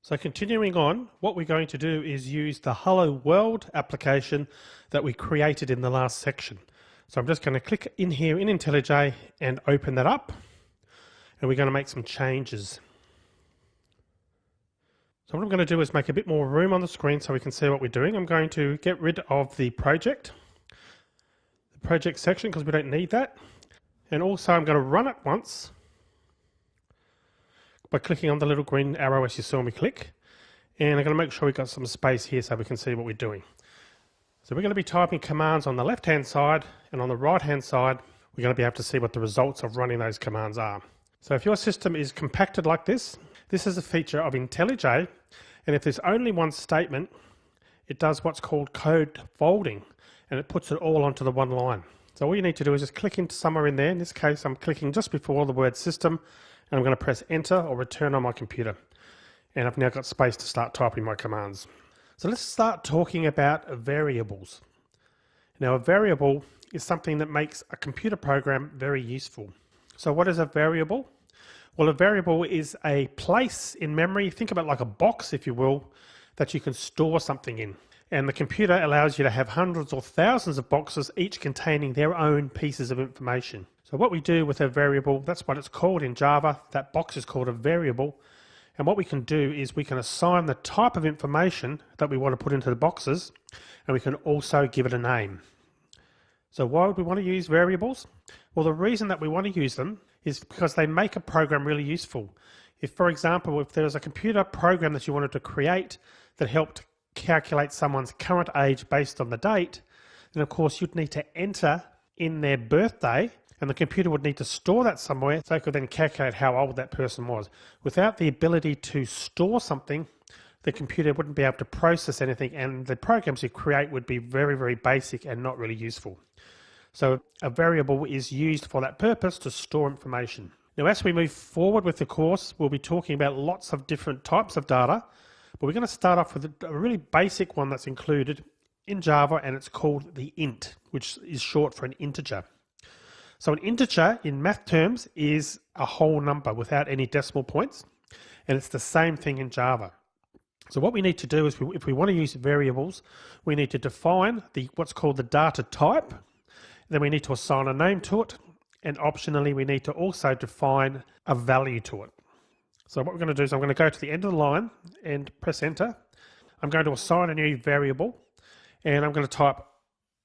So continuing on, what we're going to do is use the Hello World application that we created in the last section. So I'm just going to click in here in IntelliJ and open that up, and we're going to make some changes. So what I'm going to do is make a bit more room on the screen so we can see what we're doing. I'm going to get rid of the project section because we don't need that. And also I'm going to run it once by clicking on the little green arrow as you saw me click. And I'm going to make sure we've got some space here so we can see what we're doing. So we're going to be typing commands on the left hand side, and on the right hand side we're going to be able to see what the results of running those commands are. So if your system is compacted like this is a feature of IntelliJ, and if there's only one statement, it does what's called code folding, and it puts it all onto the one line. So all you need to do is just click into somewhere in there. In this case I'm clicking just before the word system, and I'm going to press enter or return on my computer. And I've now got space to start typing my commands. So let's start talking about variables. Now a variable is something that makes a computer program very useful. So what is a variable? Well, a variable is a place in memory, think about like a box if you will, that you can store something in. And the computer allows you to have hundreds or thousands of boxes, each containing their own pieces of information. So what we do with a variable, that's what it's called in Java, that box is called a variable. And what we can do is we can assign the type of information that we want to put into the boxes, and we can also give it a name. So why would we want to use variables? Well, the reason that we want to use them is because they make a program really useful. If, for example, if there was a computer program that you wanted to create that helped calculate someone's current age based on the date, then of course you'd need to enter in their birthday, and the computer would need to store that somewhere so it could then calculate how old that person was. Without the ability to store something, the computer wouldn't be able to process anything, and the programs you create would be very, very basic and not really useful. So a variable is used for that purpose, to store information. Now as we move forward with the course, we'll be talking about lots of different types of data, but we're going to start off with a really basic one that's included in Java, and it's called the int, which is short for an integer. So an integer in math terms is a whole number without any decimal points, and it's the same thing in Java. So what we need to do is, if we want to use variables, we need to define what's called the data type, then we need to assign a name to it, and optionally we need to also define a value to it. So what we're going to do is I'm going to go to the end of the line and press enter. I'm going to assign a new variable, and I'm going to type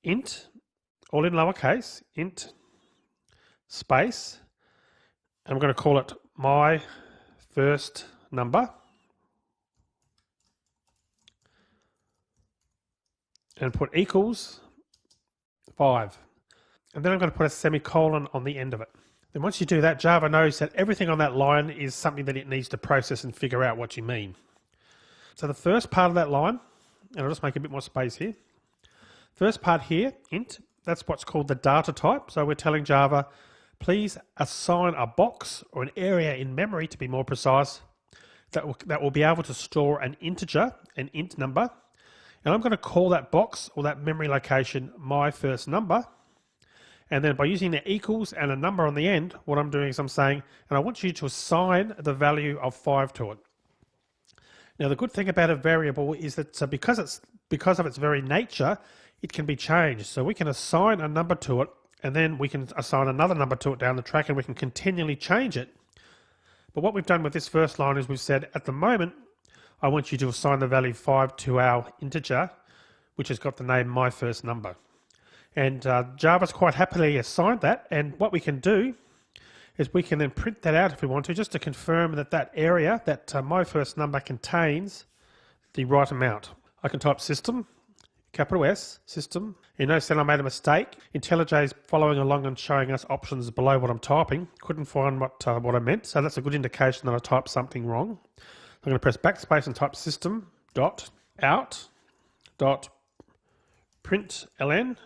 int, all in lowercase, int space, I'm going to call it my first number, and put equals 5, and then I'm going to put a semicolon on the end of it. Then once you do that, Java knows that everything on that line is something that it needs to process and figure out what you mean. So the first part of that line, and I'll just make a bit more space here, first part here, int, that's what's called the data type. So we're telling Java, please assign a box, or an area in memory to be more precise, that will be able to store an integer, an int number, and I'm going to call that box or that memory location my first number. And then by using the equals and a number on the end, what I'm doing is I'm saying, and I want you to assign the value of 5 to it. Now the good thing about a variable is that because of its very nature, it can be changed. So we can assign a number to it, and then we can assign another number to it down the track, and we can continually change it. But what we've done with this first line is we've said, at the moment, I want you to assign the value 5 to our integer, which has got the name my first number. And Java's quite happily assigned that, and what we can do is we can then print that out if we want to, just to confirm that that area, that my first number contains the right amount. I can type system, capital S, system. You notice that I made a mistake. IntelliJ is following along and showing us options below what I'm typing. Couldn't find what I meant, so that's a good indication that I typed something wrong. I'm going to press backspace and type system dot out dot println.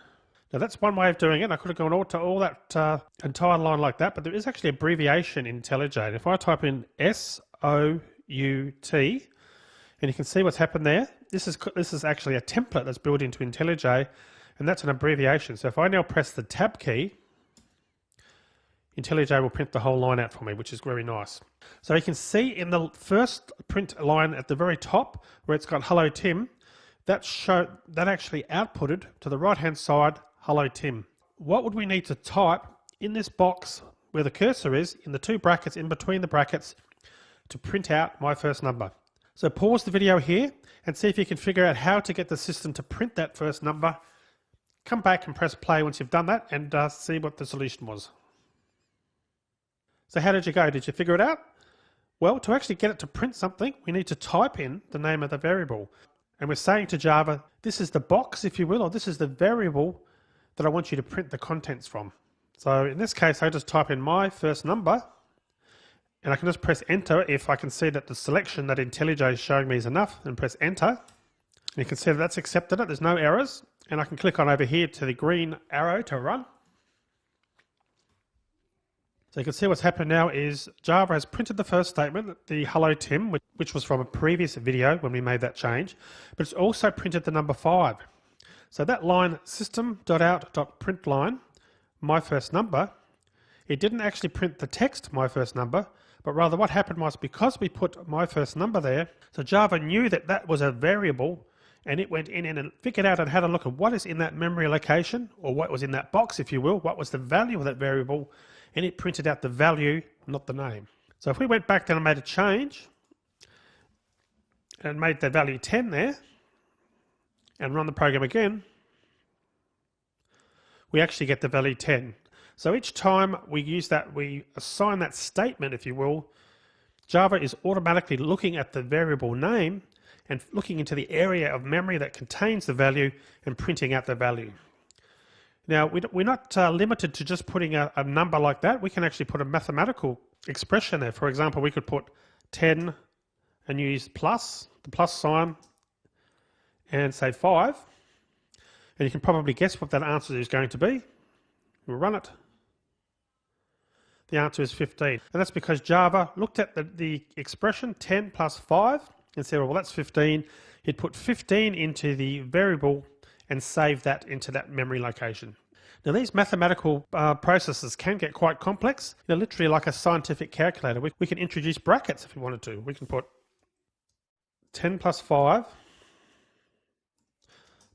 Now that's one way of doing it. I could have gone all that entire line like that, but there is actually abbreviation in IntelliJ. And if I type in SOUT, and you can see what's happened there. This is actually a template that's built into IntelliJ, and that's an abbreviation. So if I now press the tab key IntelliJ will print the whole line out for me, which is very nice. So you can see in the first print line at the very top where it's got Hello Tim, that actually outputted to the right hand side Hello Tim. What would we need to type in this box where the cursor is, in the two brackets in between the brackets, to print out my first number? So pause the video here and see if you can figure out how to get the system to print that first number. Come back and press play once you've done that and see what the solution was. So how did you go? Did you figure it out? Well, to actually get it to print something, we need to type in the name of the variable. And we're saying to Java, this is the box, if you will, or this is the variable that I want you to print the contents from. So in this case, I just type in my first number, and I can just press enter if I can see that the selection that IntelliJ is showing me is enough, and press enter. And you can see that that's accepted it, there's no errors. And I can click on over here to the green arrow to run. So you can see what's happened now is Java has printed the first statement, the Hello Tim, which was from a previous video when we made that change, but it's also printed the number 5. So that line system.out.println, my first number, it didn't actually print the text my first number, but rather what happened was because we put my first number there, so Java knew that that was a variable, and it went in and figured out and had a look at what is in that memory location, or what was in that box, if you will, what was the value of that variable, and it printed out the value, not the name. So if we went back then and made a change, and made the value 10 there, and run the program again, we actually get the value 10. So each time we use that, we assign that statement, if you will, Java is automatically looking at the variable name and looking into the area of memory that contains the value and printing out the value. Now, we're not limited to just putting a number like that. We can actually put a mathematical expression there. For example, we could put 10 and use plus, the plus sign, and say 5. And you can probably guess what that answer is going to be. We'll run it. The answer is 15. And that's because Java looked at the expression 10 plus 5 and said, well, that's 15. It put 15 into the variable and save that into that memory location. Now these mathematical processes can get quite complex. They're literally like a scientific calculator. We can introduce brackets if we wanted to. We can put 10 plus 5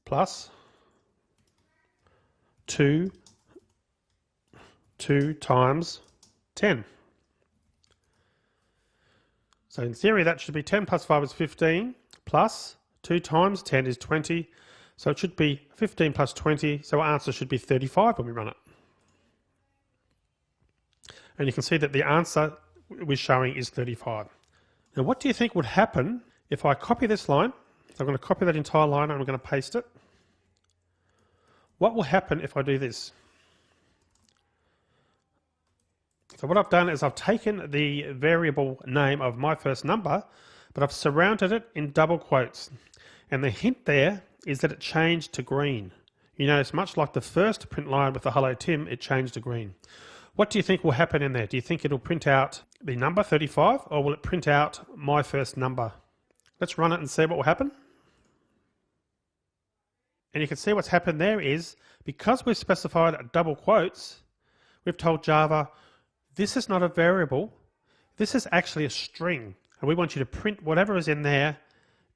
plus 2 times 10. So in theory that should be 10 plus 5 is 15 plus 2 times 10 is 20. So it should be 15 plus 20, so our answer should be 35 when we run it. And you can see that the answer we're showing is 35. Now what do you think would happen if I copy this line? So I'm going to copy that entire line and I'm going to paste it. What will happen if I do this? So what I've done is I've taken the variable name of my first number, but I've surrounded it in double quotes. And the hint there is that it changed to green. You notice much like the first print line with the Hello Tim, it changed to green. What do you think will happen in there? Do you think it'll print out the number 35 or will it print out my first number? Let's run it and see what will happen. And you can see what's happened there is because we've specified double quotes, we've told Java, this is not a variable, this is actually a string. And we want you to print whatever is in there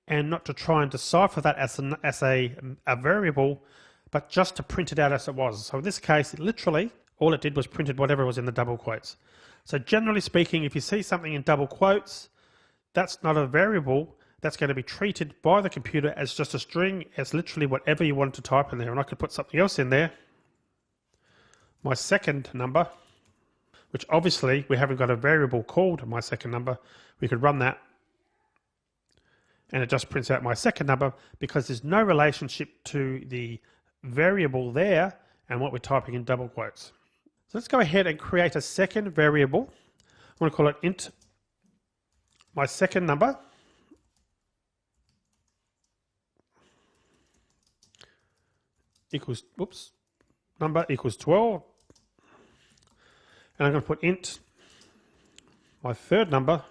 and not to try and decipher that as a variable, but just to print it out as it was. So in this case, literally, all it did was printed whatever was in the double quotes. So generally speaking, if you see something in double quotes, that's not a variable, that's going to be treated by the computer as just a string, as literally whatever you want to type in there. And I could put something else in there, my second number, which obviously we haven't got a variable called my second number. We could run that and it just prints out my second number because there's no relationship to the variable there and what we're typing in double quotes. So let's go ahead and create a second variable. I'm going to call it int my second number equals, number equals 12. And I'm going to put int my third number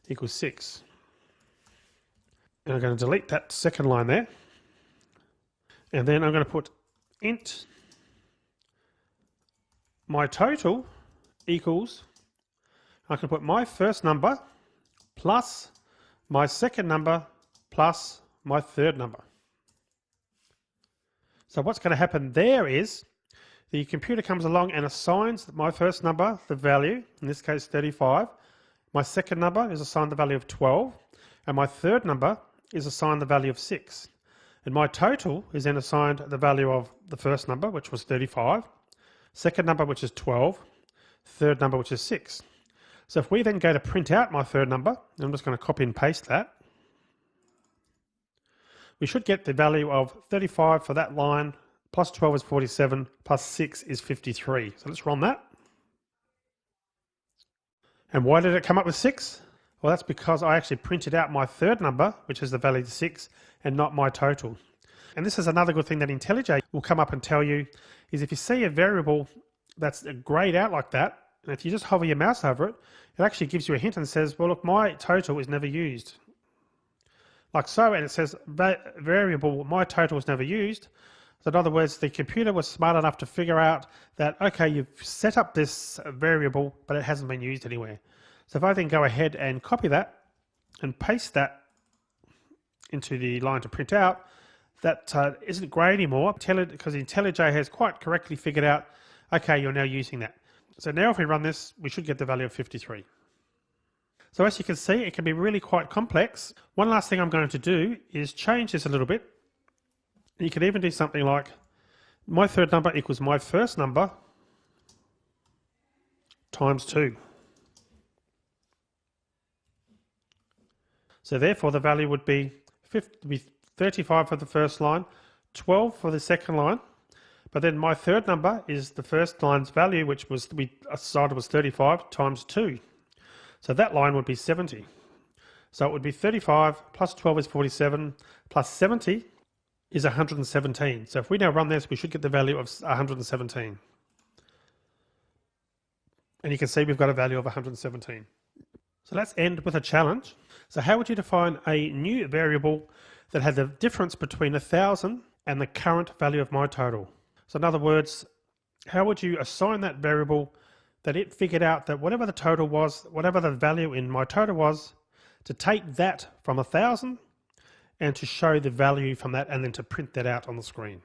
equals 6. And I'm going to delete that second line there. And then I'm going to put int my total equals, I can put my first number plus my second number plus my third number. So what's going to happen there is the computer comes along and assigns my first number the value, in this case 35. My second number is assigned the value of 12, and my third number is assigned the value of 6. And my total is then assigned the value of the first number, which was 35, second number, which is 12, third number, which is 6. So if we then go to print out my third number, I'm just going to copy and paste that, we should get the value of 35 for that line, plus 12 is 47, plus 6 is 53. So let's run that. And why did it come up with 6? Well, that's because I actually printed out my third number, which is the value of 6, and not my total. And this is another good thing that IntelliJ will come up and tell you, is if you see a variable that's grayed out like that, and if you just hover your mouse over it, it actually gives you a hint and says, well, look, my total is never used. Like so, and it says variable, my total is never used. So in other words, the computer was smart enough to figure out that, okay, you've set up this variable, but it hasn't been used anywhere. So if I then go ahead and copy that and paste that into the line to print out, that isn't grey anymore, because IntelliJ has quite correctly figured out, okay, you're now using that. So now if we run this, we should get the value of 53. So as you can see, it can be really quite complex. One last thing I'm going to do is change this a little bit. You can even do something like my third number equals my first number times 2. So therefore the value would be 35 for the first line, 12 for the second line, but then my third number is the first line's value, which was we decided was 35 times 2. So that line would be 70. So it would be 35 plus 12 is 47 plus 70 is 117. So if we now run this, we should get the value of 117. And you can see we've got a value of 117. So let's end with a challenge. So how would you define a new variable that had the difference between 1,000 and the current value of my total? So in other words, how would you assign that variable that it figured out that whatever the total was, whatever the value in my total was, to take that from 1,000 and to show the value from that and then to print that out on the screen.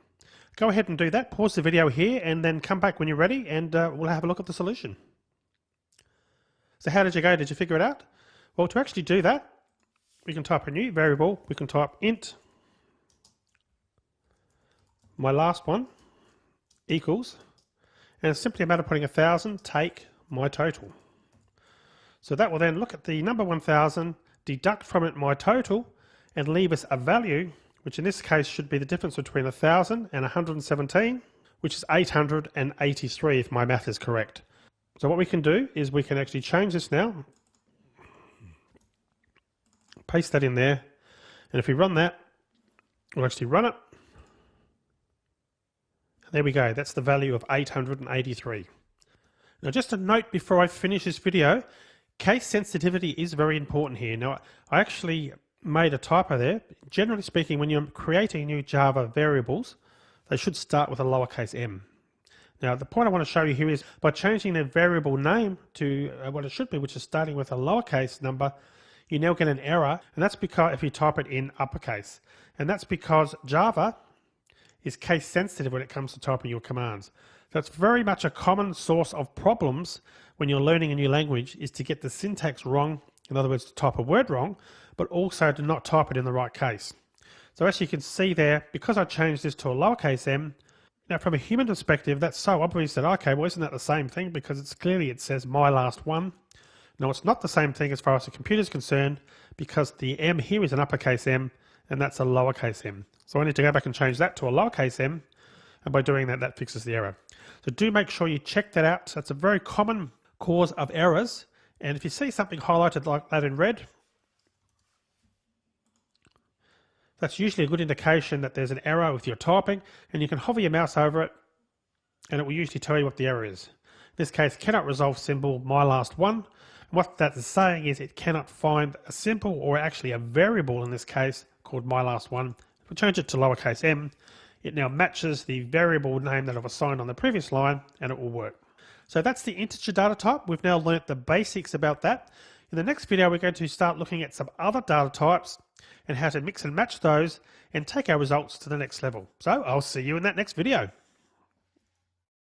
Go ahead and do that. Pause the video here and then come back when you're ready and we'll have a look at the solution. So how did you go? Did you figure it out? Well, to actually do that, we can type a new variable. We can type int my last one equals, and it's simply a matter of putting 1,000, take my total. So that will then look at the number 1,000, deduct from it my total, and leave us a value, which in this case should be the difference between 1,000 and 117, which is 883 if my math is correct. So what we can do is we can actually change this now, paste that in there, and if we run that, we'll actually run it. There we go, that's the value of 883. Now just a note before I finish this video, case sensitivity is very important here. Now I actually made a typo there. Generally speaking, when you're creating new Java variables, they should start with a lowercase m. Now the point I want to show you here is by changing the variable name to what it should be, which is starting with a lowercase number, you now get an error, and that's because if you type it in uppercase. And that's because Java is case sensitive when it comes to typing your commands. That's very much a common source of problems when you're learning a new language, is to get the syntax wrong, in other words to type a word wrong, but also to not type it in the right case. So as you can see there, because I changed this to a lowercase m, now from a human perspective that's so obvious that okay, well isn't that the same thing, because it's clearly it says my last one. No, it's not the same thing as far as the computer is concerned, because the m here is an uppercase m and that's a lowercase m. So I need to go back and change that to a lowercase m, and by doing that, that fixes the error. So do make sure you check that out. That's a very common cause of errors, and if you see something highlighted like that in red, that's usually a good indication that there's an error with your typing, and you can hover your mouse over it and it will usually tell you what the error is. In this case, cannot resolve symbol my last one. And what that is saying is it cannot find a symbol, or actually a variable in this case, called my last one. If we change it to lowercase m, it now matches the variable name that I've assigned on the previous line, and it will work. So that's the integer data type. We've now learnt the basics about that. In the next video, we're going to start looking at some other data types and how to mix and match those and take our results to the next level. So I'll see you in that next video.